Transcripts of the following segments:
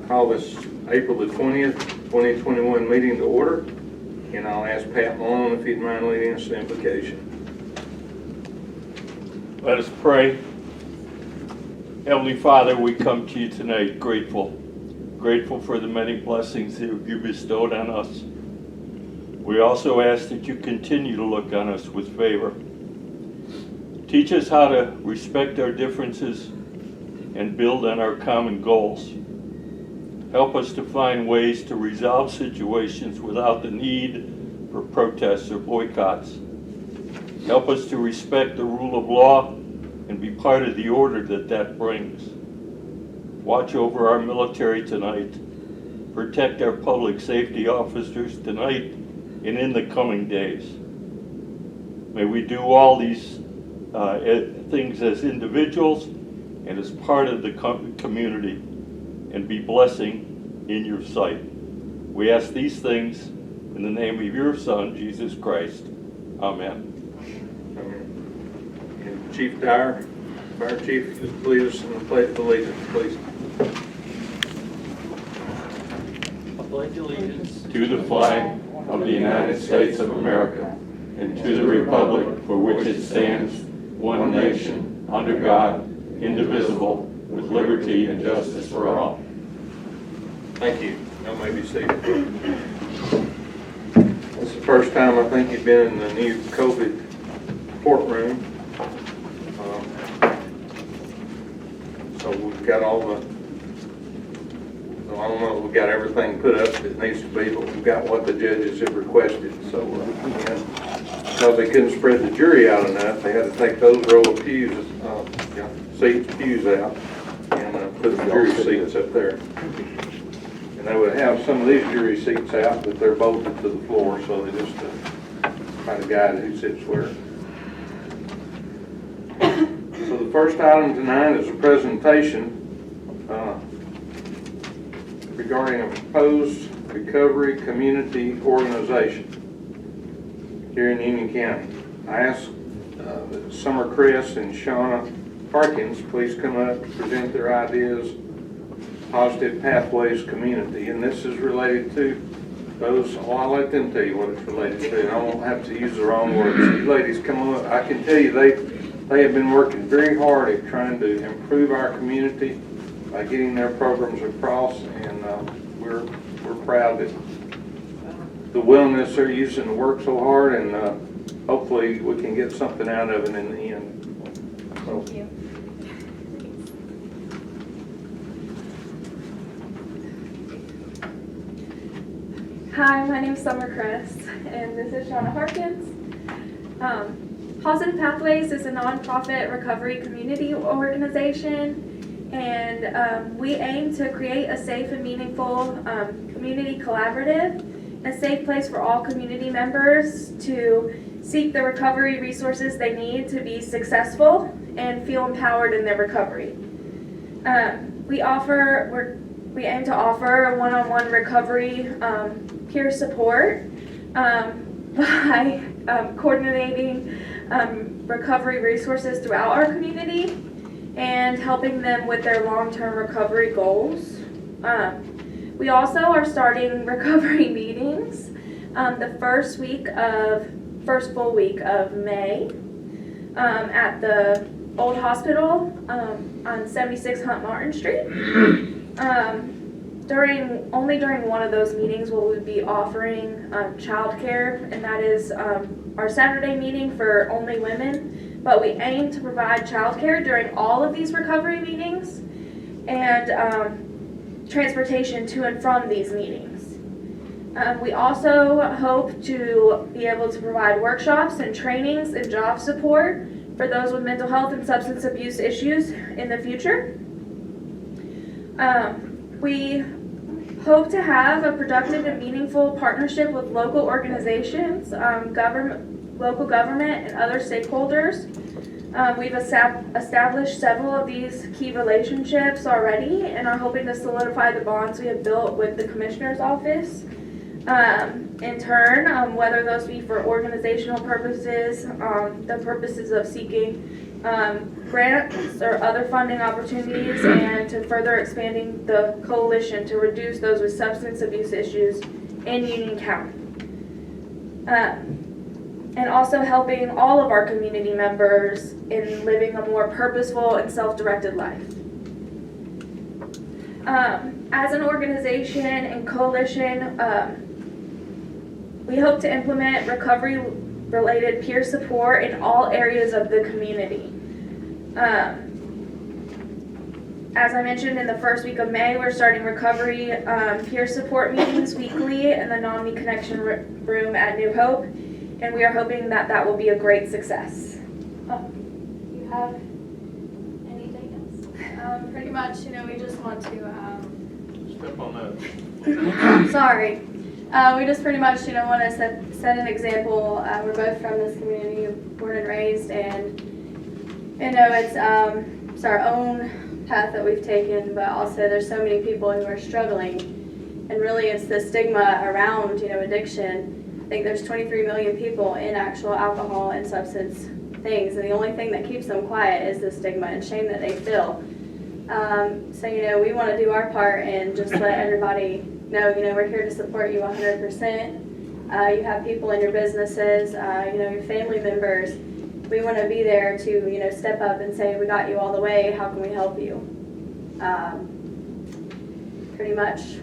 Call this April the 20th, 2021 meeting to order, and I'll ask Pat Malone if he'd mind leading us to invocation. Let us pray. Heavenly Father, we come to you tonight grateful for the many blessings that you bestowed on us. We also ask that you continue to look on us with favor. Teach us how to respect our differences and build on our common goals. Help us to find ways to resolve situations without the need for protests or boycotts. Help us to respect the rule of law and be part of the order that brings. Watch over our military tonight. Protect our public safety officers tonight and in the coming days. May we do all these things as individuals and as part of the community and be blessing in your sight. We ask these things in the name of your Son, Jesus Christ. Amen. And Chief Dyer, Fire Chief, just lead us in the pledge of allegiance, please. I pledge allegiance To the flag of the United States of America and to the republic for which it stands, one nation, under God, indivisible, with liberty and justice for all. Thank you. Y'all may be seated. It's the first time I think you've been in the new COVID courtroom. So we've got all the, so I don't know if we've got everything put up that needs to be, but we've got what the judges have requested. So because they couldn't spread the jury out enough, they had to take those row of pews, pews out and put the jury seats up there. And they would have some of these jury seats out, but they're bolted to the floor, so they just try to guide who sits where. So the first item tonight is a presentation regarding a proposed recovery community organization here in Union County. I asked that Summer Cress and Shauna Harkins please come up and present their ideas. Positive Pathways Community, and this is related to those, well, I'll let them tell you what it's related to, and I won't have to use the wrong words. You ladies come up, I can tell you they have been working very hard at trying to improve our community by getting their programs across, and we're proud that the willingness they're using to work so hard, and hopefully we can get something out of it in the end. So, Thank you. Hi, my name is Summer Cress, and this is Shauna Harkins. Positive Pathways is a nonprofit recovery community organization, and we aim to create a safe and meaningful community collaborative, a safe place for all community members to seek the recovery resources they need to be successful and feel empowered in their recovery. We aim to offer one-on-one recovery peer support by coordinating recovery resources throughout our community and helping them with their long-term recovery goals. We also are starting recovery meetings the first full week of May at the old hospital on 76 Hunt Martin Street. During one of those meetings will we be offering childcare, and that is our Saturday meeting for only women, but we aim to provide childcare during all of these recovery meetings and transportation to and from these meetings. We also hope to be able to provide workshops and trainings and job support for those with mental health and substance abuse issues in the future. We hope to have a productive and meaningful partnership with local organizations, local government, and other stakeholders. We've established several of these key relationships already and are hoping to solidify the bonds we have built with the Commissioner's Office. In turn, whether those be for organizational purposes, the purposes of seeking grants or other funding opportunities, and to further expanding the coalition to reduce those with substance abuse issues in Union County. And also helping all of our community members in living a more purposeful and self-directed life. As an organization and coalition, we hope to implement recovery-related peer support in all areas of the community. As I mentioned, in the first week of May, we're starting recovery peer support meetings weekly in the NAMI Connection room at New Hope, and we are hoping that that will be a great success. You have anything else? Pretty much, we just want to, Step on that. sorry. We just pretty much, want to set an example. We're both from this community, born and raised, and, it's our own path that we've taken, but also there's so many people who are struggling, and really it's the stigma around, addiction. I think there's 23 million people in actual alcohol and substance things, and the only thing that keeps them quiet is the stigma and shame that they feel. So, we want to do our part and just let everybody know, we're here to support you 100%. You have people in your businesses, your family members. We want to be there to, step up and say, we got you all the way, how can we help you? Pretty much,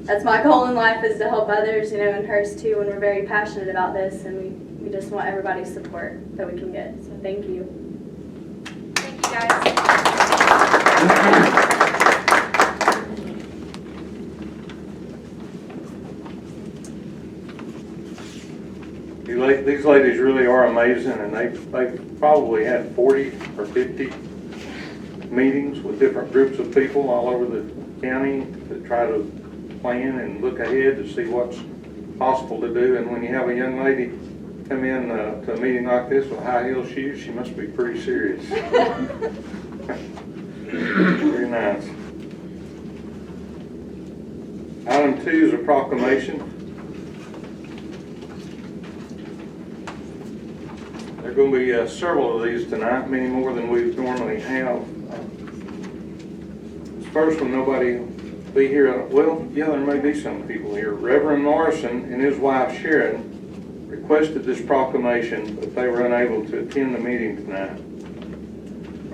that's my goal in life, is to help others, and hers too, and we're very passionate about this, and we just want everybody's support that we can get, so thank you. Thank you, guys. These ladies really are amazing, and they've probably had 40 or 50 meetings with different groups of people all over the county to try to plan and look ahead to see what's possible to do. And when you have a young lady come in to a meeting like this with high heel shoes, she must be pretty serious. Very nice. Item 2 is a proclamation. There are going to be several of these tonight, many more than we normally have. This first one, nobody will be here. Well, yeah, there may be some people here. Reverend Morrison and his wife Sharon requested this proclamation, but they were unable to attend the meeting tonight.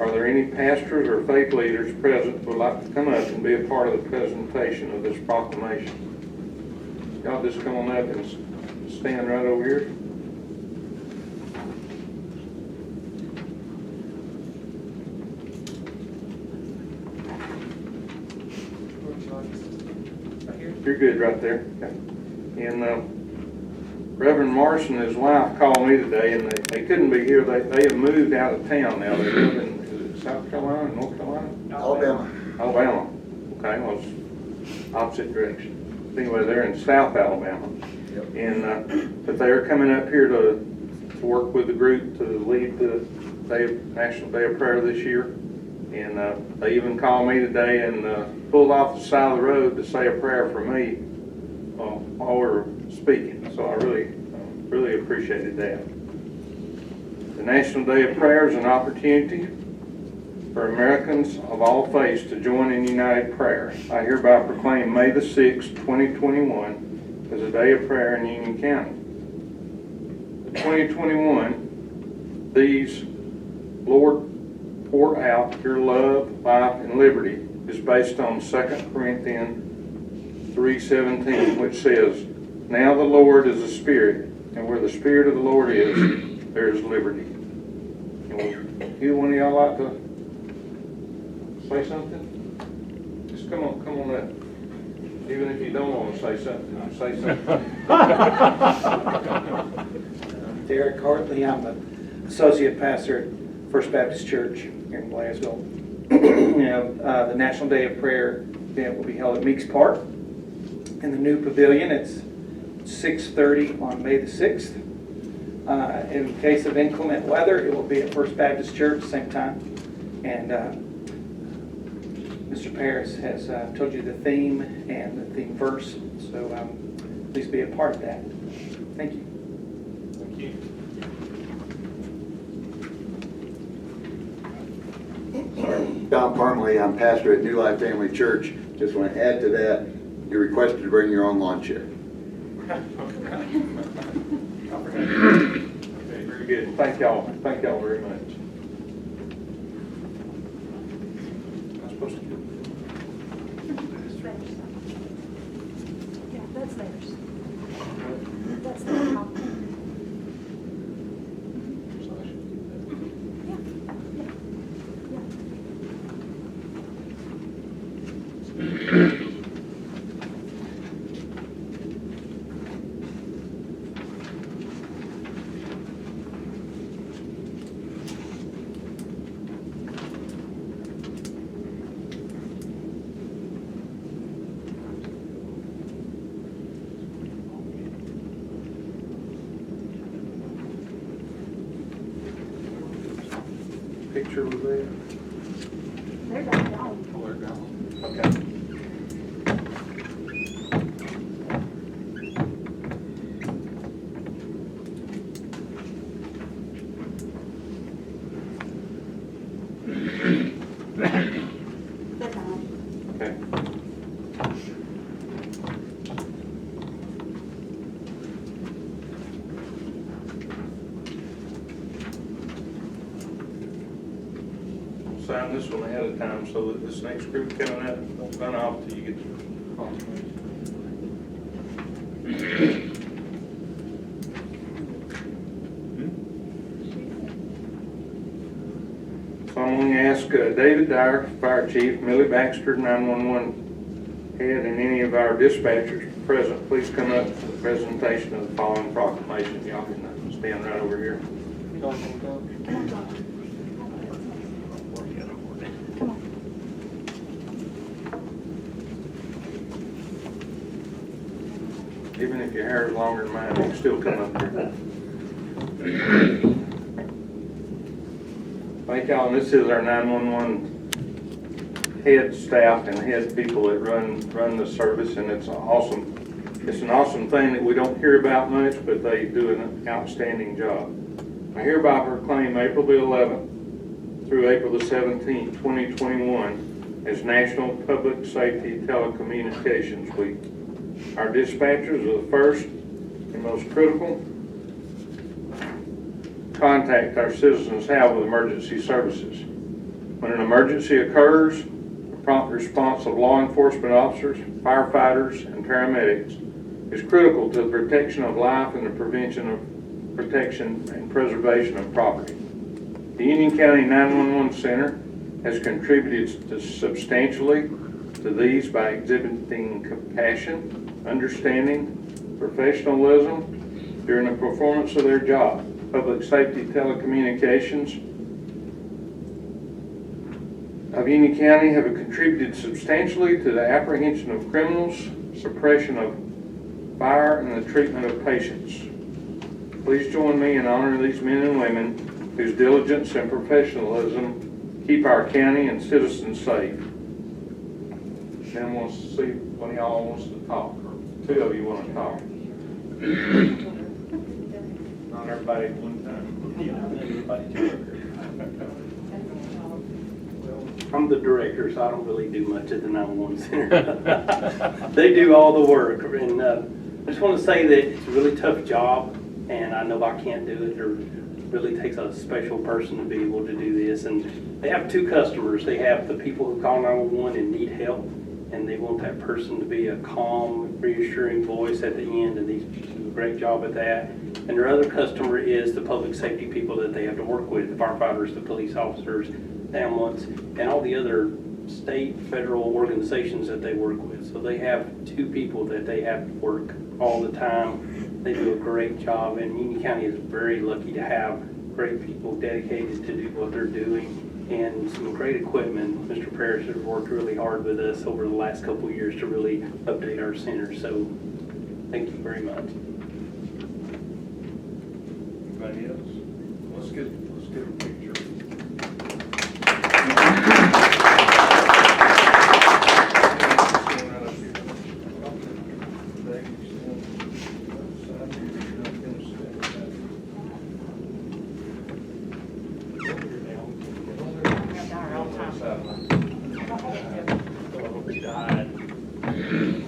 Are there any pastors or faith leaders present who would like to come up and be a part of the presentation of this proclamation? Y'all just come on up and stand right over here. You're good right there. And Reverend Morrison and his wife called me today, and they couldn't be here. They have moved out of town now. They live in, is it South Carolina, North Carolina? Alabama. Alabama. Okay, well, it's opposite direction. Anyway, they're in South Alabama. Yep. And but they are coming up here to work with the group to lead the National Day of Prayer this year. And they even called me today and pulled off the side of the road to say a prayer for me while we were speaking. So I really appreciated that. The National Day of Prayer is an opportunity for Americans of all faiths to join in united prayer. I hereby proclaim May the 6th, 2021 as a day of prayer in Union County. The 2021, these Lord, pour out your love, life, and liberty is based on 2 Corinthians 3:17, which says, now the Lord is a spirit, and where the spirit of the Lord is, there is liberty. And either one of y'all like to say something? Just come on up. Even if you don't want to say something, say something. I'm Derek Hartley. I'm the associate pastor at First Baptist Church here in Glasgow. The National Day of Prayer event will be held at Meeks Park in the new pavilion. It's 6:30 on May the 6th. In case of inclement weather, it will be at First Baptist Church, same time. And Mr. Paris has told you the theme and the theme verse, so please be a part of that. Thank you. Thank you. Parmalee. I'm pastor at New Life Family Church. Just want to add to that, you're requested to bring your own lawn chair. Okay, very good. Thank y'all very much. I'm supposed to do Yeah, that's theirs. That's their copy. picture was there? They're gone. Okay. They're gone. Okay. Sign this one ahead of time so that this next group coming up won't run off till you get the So I'm going to ask David Dyer, Fire Chief, Millie Baxter, 911 Head, and any of our dispatchers present, please come up for the presentation of the following proclamation. Y'all can stand right over here. Even if your hair is longer than mine, you can still come up here. Thank y'all, and this is our 911 head staff and head people that run the service, and it's an awesome thing that we don't hear about much, but they do an outstanding job. I hereby proclaim April the 11th through April the 17th, 2021 as National Public Safety Telecommunications Week. Our dispatchers are the first and most critical contact our citizens have with emergency services. When an emergency occurs, the prompt response of law enforcement officers, firefighters, and paramedics is critical to the protection of life and the protection and preservation of property. The Union County 911 Center has contributed substantially to these by exhibiting compassion, understanding, professionalism during the performance of their job. Public Safety Telecommunications of Union County have contributed substantially to the apprehension of criminals, suppression of fire, and the treatment of patients. Please join me in honoring these men and women whose diligence and professionalism keep our county and citizens safe. Then we'll see when y'all wants to talk, or two of you want to talk. Not everybody at one time. I'm the director, so I don't really do much at the 911 center. They do all the work, and I just want to say that it's a really tough job, and I know I can't do it. It really takes a special person to be able to do this. And they have two customers. They have the people who call 911 and need help, and they want that person to be a calm, reassuring voice at the end, and these people do a great job at that. And their other customer is the public safety people that they have to work with, the firefighters, the police officers, the ambulance, and all the other state, federal organizations that they work with. So they have two people that they have to work all the time. They do a great job, and Union County is very lucky to have great people dedicated to do what they're doing, and some great equipment. Mr. Parrish has worked really hard with us over the last couple of years to really update our center, so thank you very much. Anybody else? Let's get a picture. Thanks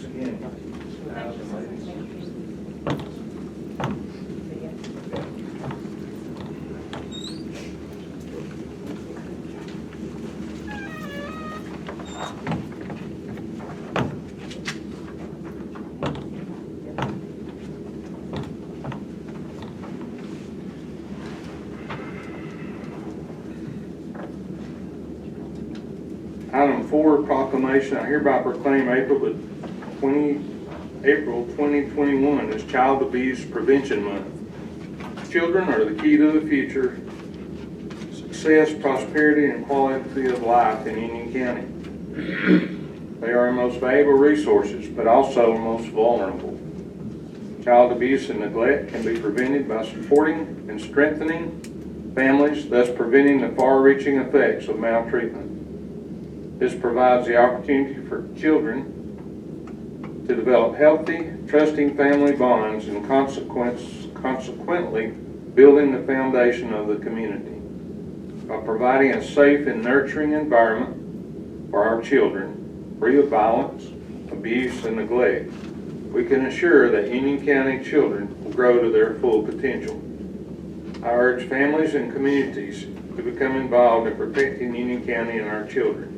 again. Item 4, proclamation. I hereby proclaim April 2021 as Child Abuse Prevention Month. Children are the key to the future, success, prosperity, and quality of life in Union County. They are our most valuable resources, but also our most vulnerable. Child abuse and neglect can be prevented by supporting and strengthening families, thus preventing the far-reaching effects of maltreatment. This provides the opportunity for children to develop healthy, trusting family bonds and consequently building the foundation of the community. By providing a safe and nurturing environment for our children, free of violence, abuse, and neglect, we can assure that Union County children will grow to their full potential. I urge families and communities to become involved in protecting Union County and our children.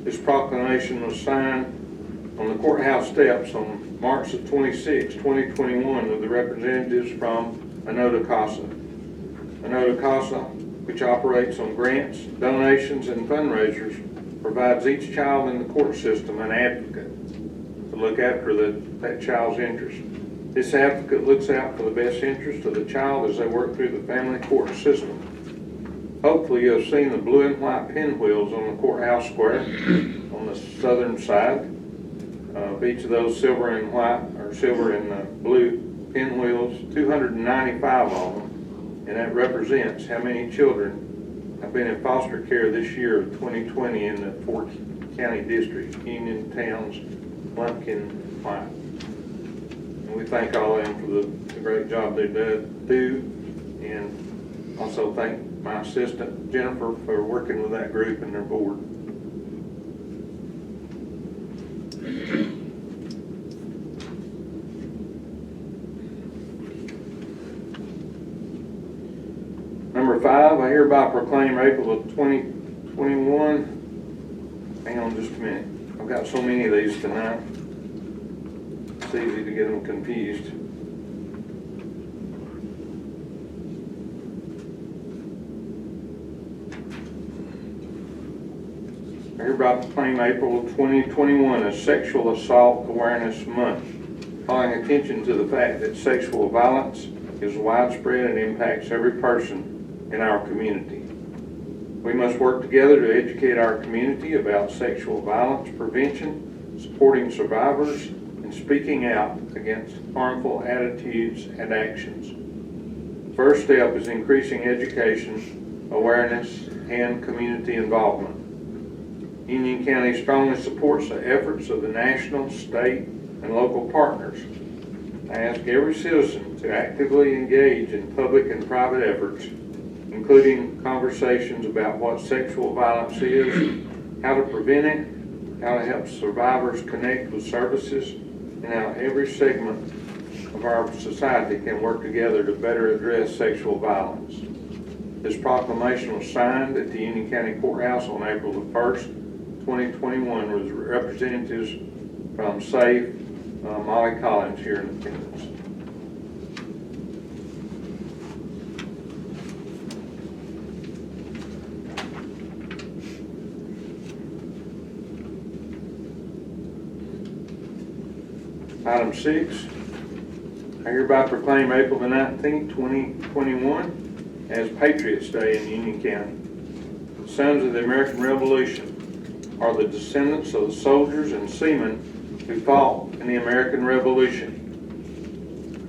This proclamation was signed on the courthouse steps on March the 26, 2021 with the representatives from Anota Casa. Anota Casa, which operates on grants, donations, and fundraisers, provides each child in the court system an advocate to look after that child's interests. This advocate looks out for the best interest of the child as they work through the family court system. Hopefully you have seen the blue and white pinwheels on the courthouse square on the southern side. Each of those silver and white, or silver and blue pinwheels, 295 of them, and that represents how many children have been in foster care this year of 2020 in the 4 county districts: Union, Towns, Lumpkin, White. And we thank all of them for the great job they do, and also thank my assistant Jennifer for working with that group and their board. Number 5, I hereby proclaim April of 2021. Hang on just a minute. I've got so many of these tonight. It's easy to get them confused. I hereby proclaim April of 2021 as Sexual Assault Awareness Month, calling attention to the fact that sexual violence is widespread and impacts every person in our community. We must work together to educate our community about sexual violence prevention, supporting survivors, and speaking out against harmful attitudes and actions. First step is increasing education, awareness, and community involvement. Union County strongly supports the efforts of the national, state, and local partners. I ask every citizen to actively engage in public and private efforts, including conversations about what sexual violence is, how to prevent it, how to help survivors connect with services, and how every segment of our society can work together to better address sexual violence. This proclamation was signed at the Union County Courthouse on April the 1st, 2021 with representatives from SAFE, Molly Collins here in attendance. Item 6, I hereby proclaim April the 19th, 2021 as Patriots Day in Union County. The sons of the American Revolution are the descendants of the soldiers and seamen who fought in the American Revolution,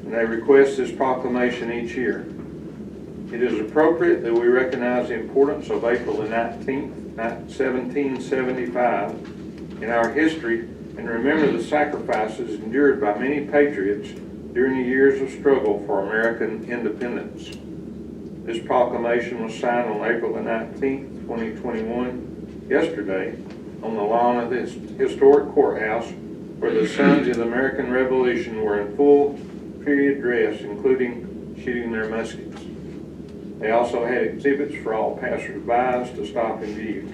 and they request this proclamation each year. It is appropriate that we recognize the importance of April the 19th, 1775 in our history and remember the sacrifices endured by many patriots during the years of struggle for American independence. This proclamation was signed on April the 19th, 2021, yesterday, on the lawn of this historic courthouse where the sons of the American Revolution were in full period dress, including shooting their muskets. They also had exhibits for all passers-by to stop and view.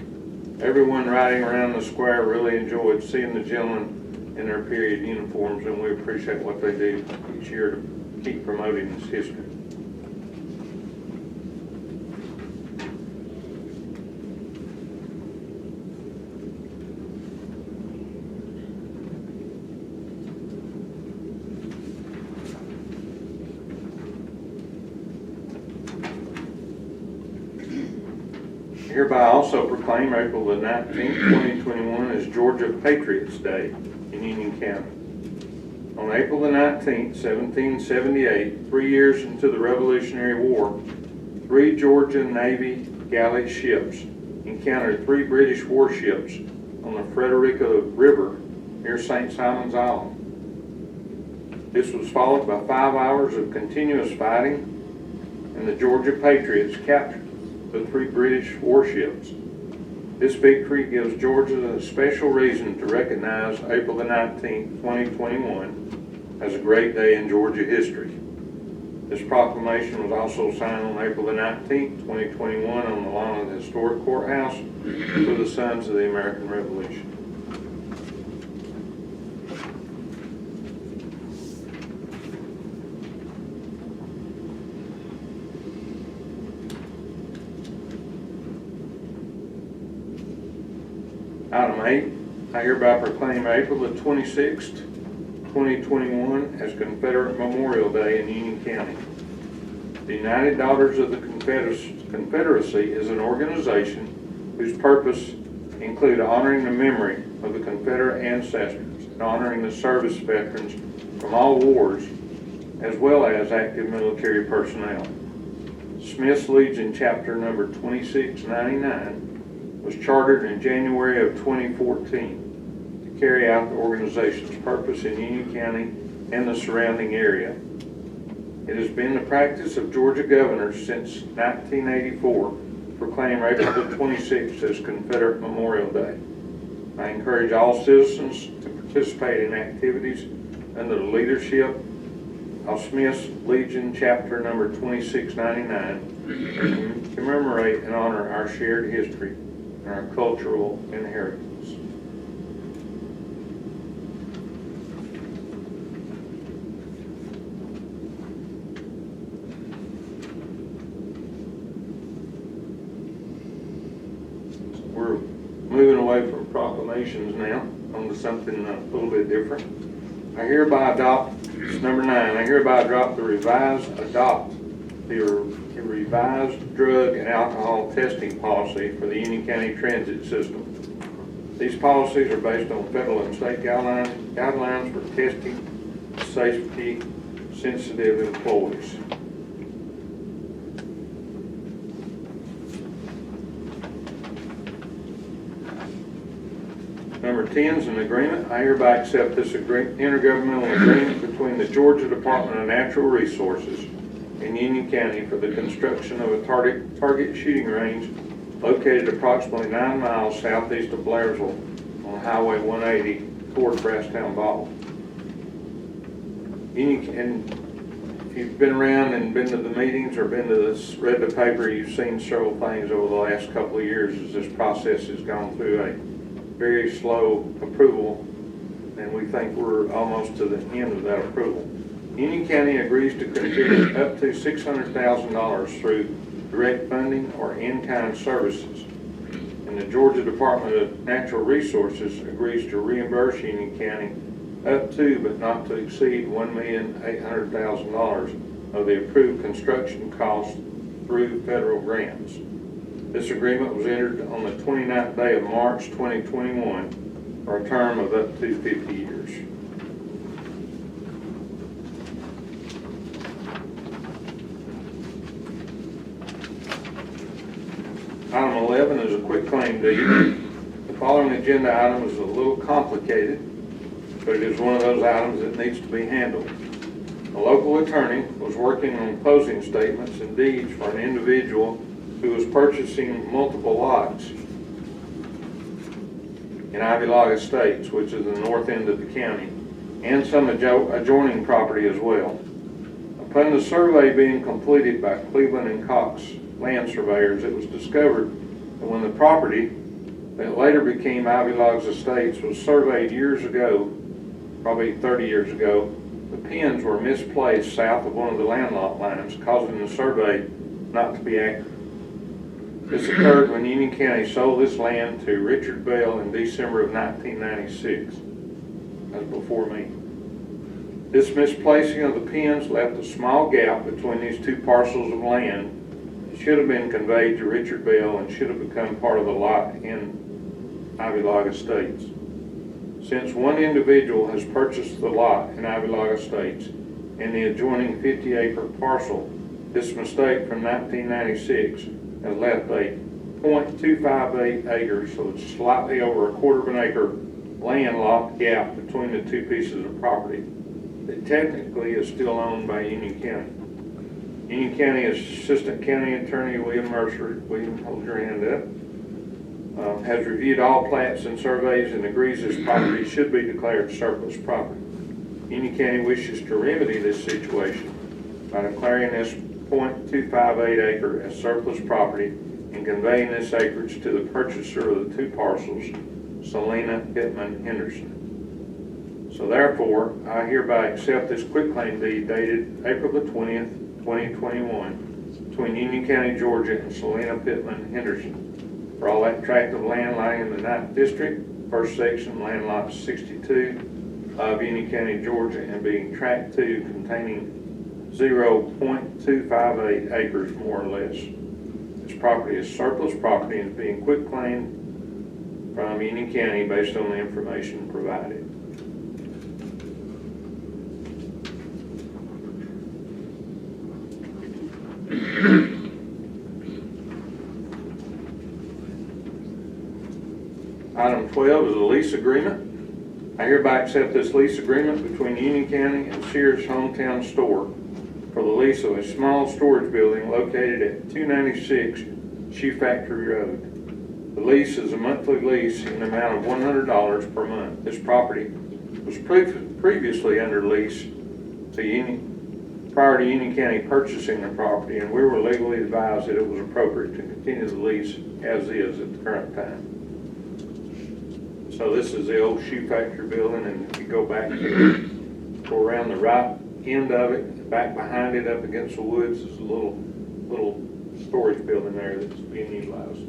Everyone riding around the square really enjoyed seeing the gentlemen in their period uniforms, and we appreciate what they do each year to keep promoting this history. Hereby also proclaim April the 19th, 2021 as Georgia Patriots Day in Union County. On April the 19th, 1778, 3 years into the Revolutionary War, 3 Georgia Navy galley ships encountered 3 British warships on the Frederica River near St. Simon's Island. This was followed by 5 hours of continuous fighting, and the Georgia Patriots captured the 3 British warships. This victory gives Georgia a special reason to recognize April the 19th, 2021 as a great day in Georgia history. This proclamation was also signed on April the 19th, 2021 on the lawn of the historic courthouse for the Sons of the American Revolution. Item 8, I hereby proclaim April the 26th, 2021 as Confederate Memorial Day in Union County. The United Daughters of the Confederacy is an organization whose purpose include honoring the memory of the Confederate ancestors and honoring the service veterans from all wars, as well as active military personnel. Smith's Legion Chapter number 2699 was chartered in January of 2014 to carry out the organization's purpose in Union County and the surrounding area. It has been the practice of Georgia governors since 1984 to proclaim April the 26th as Confederate Memorial Day. I encourage all citizens to participate in activities under the leadership of Smith's Legion Chapter number 2699 to commemorate and honor our shared history and our cultural inheritance. We're moving away from proclamations now onto something a little bit different. I hereby adopt, number 9, I hereby adopt the revised drug and alcohol testing policy for the Union County Transit System. These policies are based on federal and state guidelines for testing safety-sensitive employees. Number 10 is an agreement. I hereby accept this intergovernmental agreement between the Georgia Department of Natural Resources in Union County for the construction of a target shooting range located approximately 9 miles southeast of Blairsville on Highway 180 toward Brasstown Ball. And if you've been around and been to the meetings or been to this, read the paper, you've seen several things over the last couple of years as this process has gone through a very slow approval, and we think we're almost to the end of that approval. Union County agrees to contribute up to $600,000 through direct funding or in-kind services, and the Georgia Department of Natural Resources agrees to reimburse Union County up to but not to exceed $1,800,000 of the approved construction costs through federal grants. This agreement was entered on the 29th day of March 2021 for a term of up to 50 years. Item 11 is a quick claim deed. The following agenda item is a little complicated, but it is one of those items that needs to be handled. A local attorney was working on closing statements and deeds for an individual who was purchasing multiple lots in Ivy Log Estates, which is the north end of the county, and some adjoining property as well. Upon the survey being completed by Cleveland and Cox land surveyors, it was discovered that when the property that later became Ivy Logs Estates was surveyed years ago, probably 30 years ago, the pins were misplaced south of one of the land lot lines, causing the survey not to be accurate. This occurred when Union County sold this land to Richard Bell in December of 1996. That's before me. This misplacing of the pins left a small gap between these two parcels of land. It should have been conveyed to Richard Bell and should have become part of the lot in Ivy Log Estates. Since one individual has purchased the lot in Ivy Log Estates and the adjoining 50-acre parcel, this mistake from 1996 has left a .258 acres, so it's slightly over a quarter of an acre landlocked gap between the two pieces of property that technically is still owned by Union County. Union County Assistant County Attorney William Mercer, William, hold your hand up, has reviewed all plats and surveys and agrees this property should be declared surplus property. Union County wishes to remedy this situation by declaring this .258 acre as surplus property and conveying this acreage to the purchaser of the two parcels, Selena Pittman Henderson. So therefore, I hereby accept this quitclaim deed dated April the 20th, 2021, between Union County, Georgia and Selena Pittman Henderson for all that tract of land lying in the 9th District, first section, land lot 62 of Union County, Georgia, and being tract 2 containing 0.258 acres more or less. This property is surplus property and is being quitclaimed from Union County based on the information provided. Item 12 is a lease agreement. I hereby accept this lease agreement between Union County and Sears Hometown Store for the lease of a small storage building located at 296 Shoe Factory Road. The lease is a monthly lease in the amount of $100 per month. This property was previously under lease to Union, prior to Union County purchasing the property, and we were legally advised that it was appropriate to continue the lease as is at the current time. So this is the old Shoe Factory building, and if you go back, go around the right end of it, back behind it up against the woods is a little storage building there that's being utilized.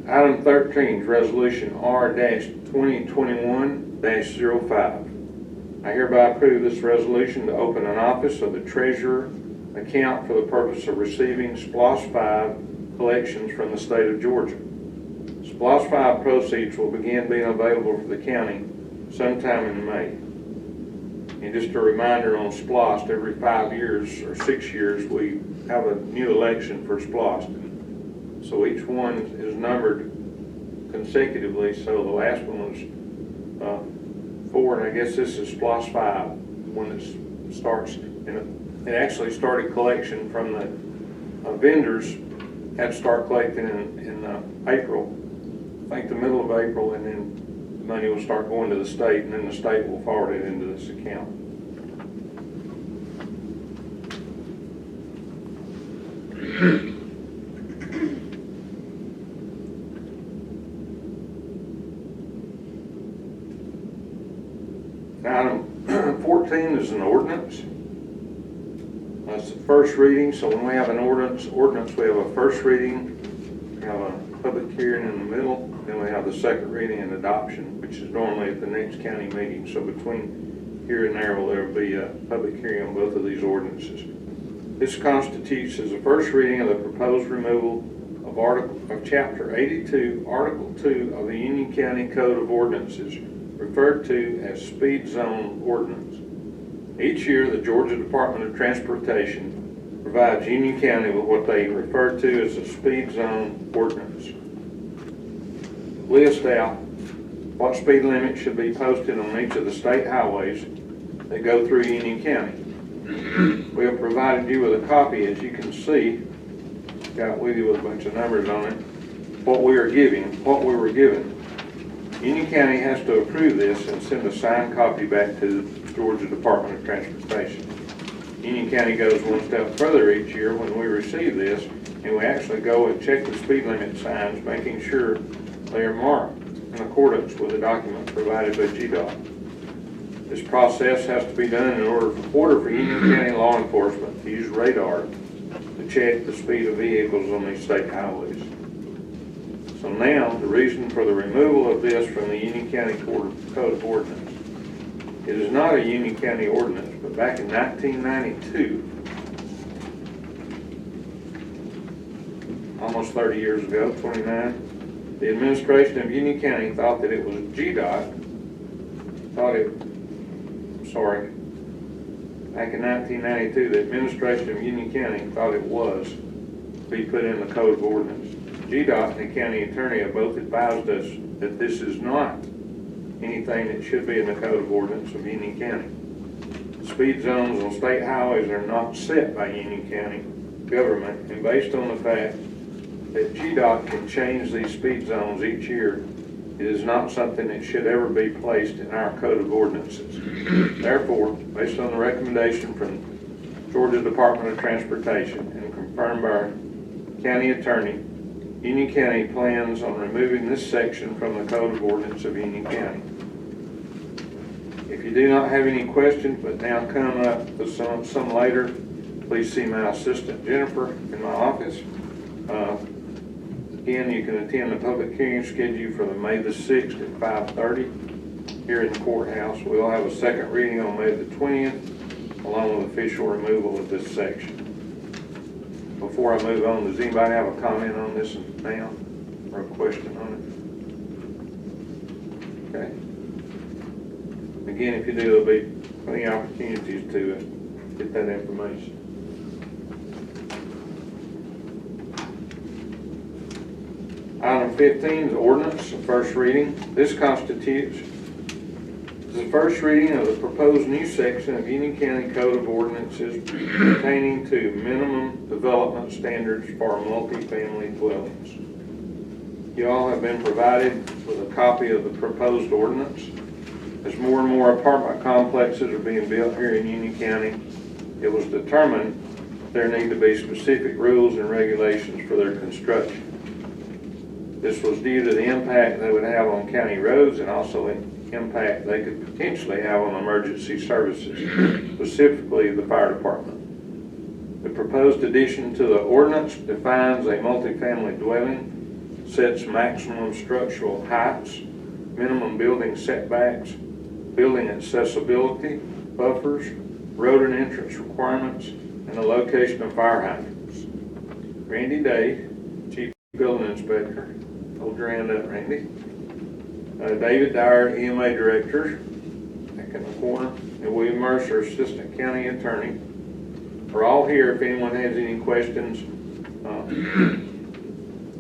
Item 13 is Resolution R-2021-05. I hereby approve this resolution to open an office of the treasurer account for the purpose of receiving SPLOST 5 collections from the state of Georgia. SPLOST 5 proceeds will begin being available for the county sometime in May. And just a reminder on SPLOST, every 5 years or 6 years we have a new election for SPLOST. So each one is numbered consecutively, so the last one was 4, and I guess this is SPLOST 5 when it starts. And it actually started collection from the vendors, had to start collecting in April, I think the middle of April, and then the money will start going to the state, and then the state will forward it into this account. Item 14 is an ordinance. That's the first reading, so when we have an ordinance, we have a first reading, we have a public hearing in the middle, then we have the second reading and adoption, which is normally at the next county meeting. So between here and there will be a public hearing on both of these ordinances. This constitutes as a first reading of the proposed removal of Chapter 82, Article 2 of the Union County Code of Ordinances, referred to as Speed Zone Ordinance. Each year, the Georgia Department of Transportation provides Union County with what they refer to as a Speed Zone Ordinance. List out what speed limit should be posted on each of the state highways that go through Union County. We have provided you with a copy, as you can see, got with you with a bunch of numbers on it, what we were given. Union County has to approve this and send a signed copy back to the Georgia Department of Transportation. Union County goes one step further each year when we receive this, and we actually go and check the speed limit signs, making sure they are marked in accordance with the document provided by GDOT. This process has to be done in order for Union County law enforcement to use radar to check the speed of vehicles on these state highways. So now, the reason for the removal of this from the Union County Code of Ordinance. It is not a Union County ordinance, but back in 1992, almost 30 years ago, 29, the administration of Union County thought that it was GDOT, back in 1992, the administration of Union County thought it was to be put in the Code of Ordinance. GDOT and the county attorney have both advised us that this is not anything that should be in the Code of Ordinance of Union County. Speed zones on state highways are not set by Union County government, and based on the fact that GDOT can change these speed zones each year, it is not something that should ever be placed in our Code of Ordinances. Therefore, based on the recommendation from Georgia Department of Transportation and confirmed by our county attorney, Union County plans on removing this section from the Code of Ordinance of Union County. If you do not have any questions, but now come up with some later, please see my assistant Jennifer in my office. Again, you can attend the public hearing scheduled for the May the 6th at 5:30 here in the courthouse. We'll have a second reading on May the 20th, along with official removal of this section. Before I move on, does anybody have a comment on this now, or a question on it? Okay. Again, if you do, there'll be plenty of opportunities to get that information. Item 15 is ordinance, the first reading. This constitutes the first reading of the proposed new section of Union County Code of Ordinances pertaining to minimum development standards for multifamily dwellings. You all have been provided with a copy of the proposed ordinance. As more and more apartment complexes are being built here in Union County, it was determined there need to be specific rules and regulations for their construction. This was due to the impact they would have on county roads and also an impact they could potentially have on emergency services, specifically the fire department. The proposed addition to the ordinance defines a multifamily dwelling, sets maximum structural heights, minimum building setbacks, building accessibility, buffers, road and entrance requirements, and the location of fire hydrants. Randy Day, Chief Building Inspector, hold your hand up, Randy. David Dyer, EMA Director, back in the corner, and William Mercer, Assistant County Attorney. We're all here if anyone has any questions.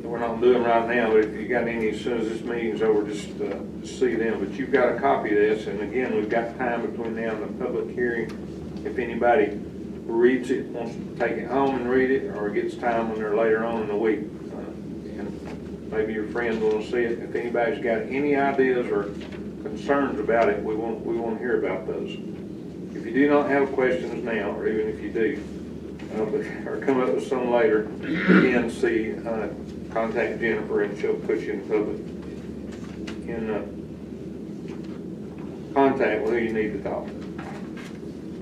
We're not doing right now, but if you got any, as soon as this meeting's over, just see them. But you've got a copy of this, and again, we've got time between now and the public hearing. If anybody reads it, wants to take it home and read it, or gets time when they're later on in the week. Maybe your friends want to see it. If anybody's got any ideas or concerns about it, we want to hear about those. If you do not have questions now, or even if you do, or come up with some later, again, contact Jennifer and she'll put you in contact with who you need to talk to.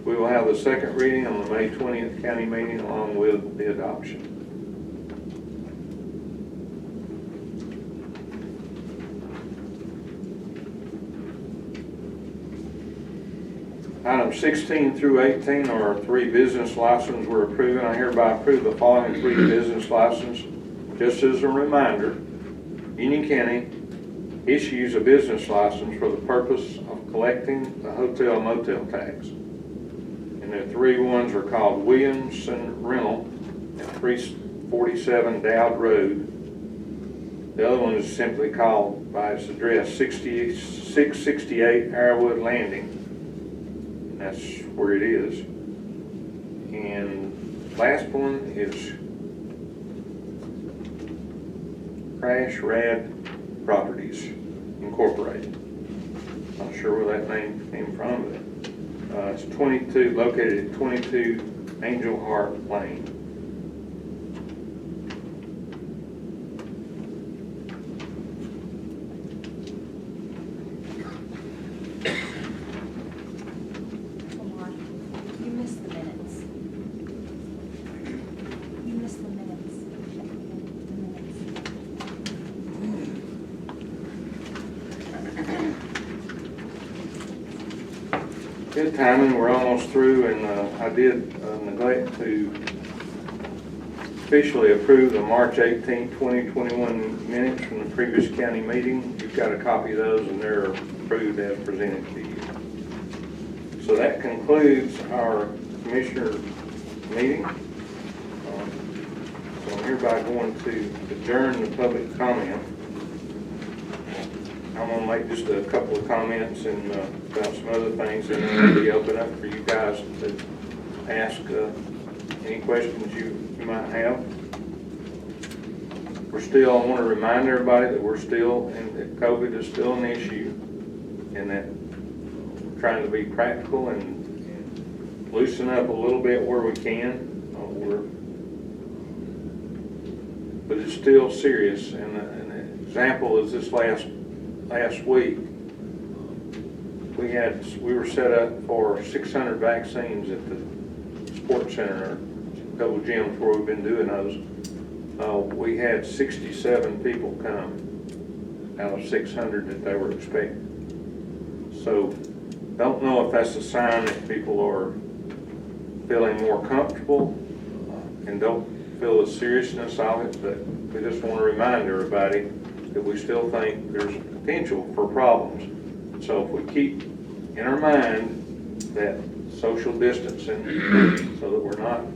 We will have the second reading on the May 20th county meeting along with the adoption. Items 16 through 18 are 3 business licenses we're approving. I hereby approve the following 3 business licenses. Just as a reminder, Union County issues a business license for the purpose of collecting the hotel motel tax. And the 3 ones are called Williamson Rental at 347 Dowd Road. The other one is simply called by its address, 668 Arrowwood Landing. That's where it is. And last one is Crash Rad Properties Incorporated. Not sure where that name came from, but it's located at 22 Angel Heart Lane. Lamar, you missed the minutes. You missed the minutes. Good timing, we're almost through, and I did neglect to officially approve the March 18, 2021 minutes from the previous county meeting. You've got a copy of those, and they're approved as presented to you. So that concludes our commissioner meeting. So I'm hereby going to adjourn the public comment. I'm gonna make just a couple of comments and about some other things, and then it'll be open up for you guys to ask any questions you might have. I want to remind everybody that we're still, and that COVID is still an issue, and that we're trying to be practical and loosen up a little bit where we can. But it's still serious, and an example is this last week, we were set up for 600 vaccines at the sports center, a couple of gyms where we've been doing those. We had 67 people come out of 600 that they were expecting. So don't know if that's a sign that people are feeling more comfortable and don't feel the seriousness of it, but we just want to remind everybody that we still think there's potential for problems. So if we keep in our mind that social distancing, so that we're not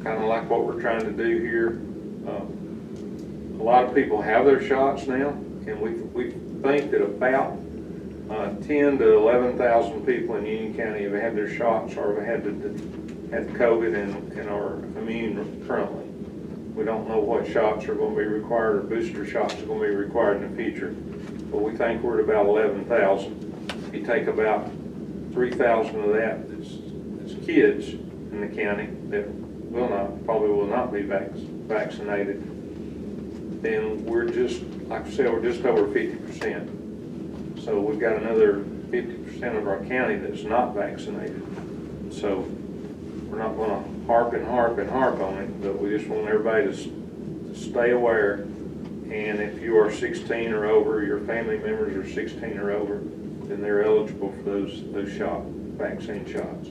kind of like what we're trying to do here. A lot of people have their shots now, and we think that about 10 to 11,000 people in Union County have had their shots or have had COVID and are immune currently. We don't know what shots are going to be required or booster shots are going to be required in the future, but we think we're at about 11,000. If you take about 3,000 of that that's kids in the county that probably will not be vaccinated, then we're just, like I said, we're just over 50%. So we've got another 50% of our county that's not vaccinated. So we're not going to harp on it, but we just want everybody to stay aware. And if you are 16 or over, your family members are 16 or over, then they're eligible for those vaccine shots.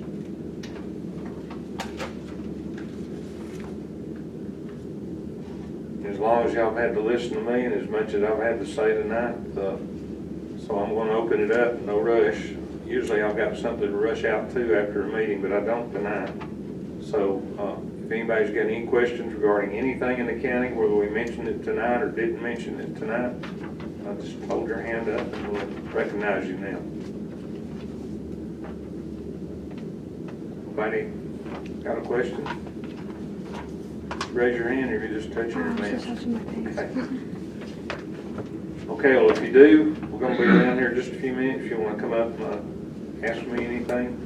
As long as y'all have had to listen to me and as much as I've had to say tonight, so I'm going to open it up, no rush. Usually I've got something to rush out to after a meeting, but I don't tonight. So if anybody's got any questions regarding anything in the county, whether we mentioned it tonight or didn't mention it tonight, just hold your hand up and we'll recognize you now. Anybody got a question? Raise your hand or you're just touching your mask. Okay, well, if you do, we're going to be around here in just a few minutes. If you want to come up and ask me anything.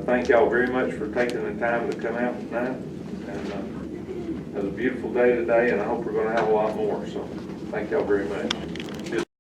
Thank y'all very much for taking the time to come out tonight. And it was a beautiful day today, and I hope we're going to have a lot more. So thank y'all very much.